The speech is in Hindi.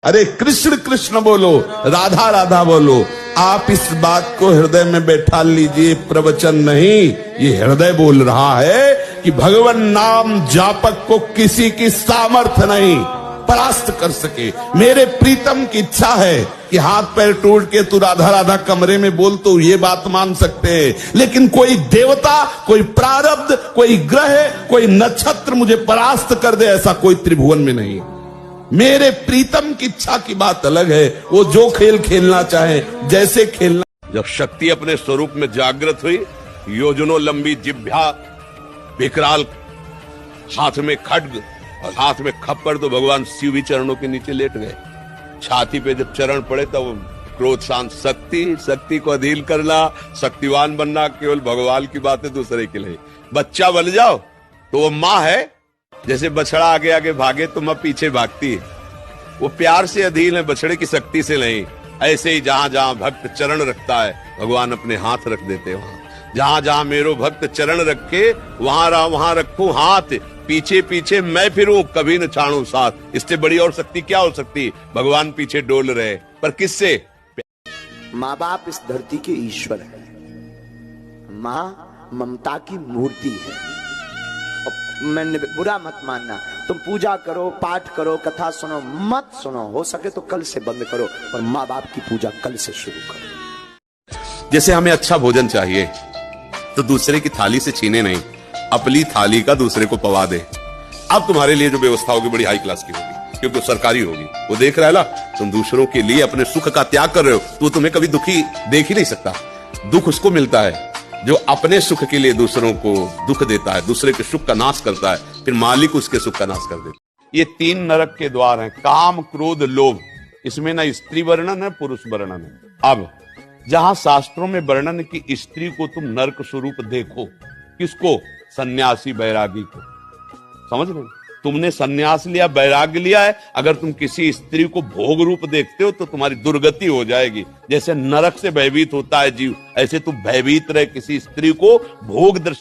अरे कृष्ण कृष्ण बोलो, राधा राधा बोलो। आप इस बात को हृदय में बैठा लीजिए, प्रवचन नहीं, ये हृदय बोल रहा है कि भगवान नाम जापक को किसी की सामर्थ्य नहीं परास्त कर सके। मेरे प्रीतम की इच्छा है कि हाथ पैर टूट के तू राधा राधा कमरे में बोल तो ये बात मान सकते हैं, लेकिन कोई देवता, कोई प्रारब्ध, कोई ग्रह, कोई नक्षत्र मुझे परास्त कर दे, ऐसा कोई त्रिभुवन में नहीं। मेरे प्रीतम की इच्छा की बात अलग है, वो जो खेल खेलना चाहे, जैसे खेलना। जब शक्ति अपने स्वरूप में जागृत हुई, योजनों लंबी जिह्वा, विकराल हाथ में खड्ग और हाथ में खप्पर, तो भगवान शिव भी चरणों के नीचे लेट गए। छाती पे जब चरण पड़े तब तो क्रोध शांत, शक्ति को अधीन करना, शक्तिवान बनना, केवल भगवान की बातें दूसरे के लिए। बच्चा बन जाओ तो वो माँ है, जैसे बछड़ा आगे आगे भागे तो माँ पीछे भागती है। वो प्यार से अधीन है, बछड़े की शक्ति से नहीं। ऐसे ही जहां जहां भक्त चरण रखता है, भगवान अपने हाथ रख देते हैं। वहां जहां जहां मेरो भक्त चरण रखे, वहां रखूं हाथ, पीछे पीछे मैं फिरूं, कभी न छाड़ू साथ। इससे बड़ी और शक्ति क्या हो सकती? भगवान पीछे डोल रहे, पर किससे? माँ बाप इस धरती के ईश्वर है। माँ ममता की मूर्ति है। मैंने बुरा मत मानना, तुम पूजा करो, पाठ करो, कथा सुनो, मत सुनो, हो सके तो कल से बंद करो, पर माँ बाप की पूजा कल से शुरू करो। जैसे हमें अच्छा भोजन चाहिए तो दूसरे की थाली से छीने नहीं, अपनी थाली का दूसरे को पवा दे। अब तुम्हारे लिए जो व्यवस्था होगी बड़ी हाई क्लास की होगी, क्योंकि वो सरकारी होगी। वो देख रहा है ना, तुम दूसरों के लिए अपने सुख का त्याग कर रहे हो, तो तुम्हें कभी दुखी देख ही नहीं सकता। दुख उसको मिलता है जो अपने सुख के लिए दूसरों को दुख देता है, दूसरे के सुख का नाश करता है, फिर मालिक उसके सुख का नाश कर देता है। ये तीन नरक के द्वार हैं, काम, क्रोध, लोभ। इसमें ना स्त्री वर्णन है, पुरुष वर्णन है। अब जहां शास्त्रों में वर्णन की स्त्री को तुम नरक स्वरूप देखो, किसको? सन्यासी बैरागी को। समझ रहे? तुमने सन्यास लिया, वैराग्य लिया है, अगर तुम किसी स्त्री को भोग रूप देखते हो तो तुम्हारी दुर्गति हो जाएगी। जैसे नरक से भयभीत होता है जीव, ऐसे तुम भयभीत रहे किसी स्त्री को भोग दृष्टि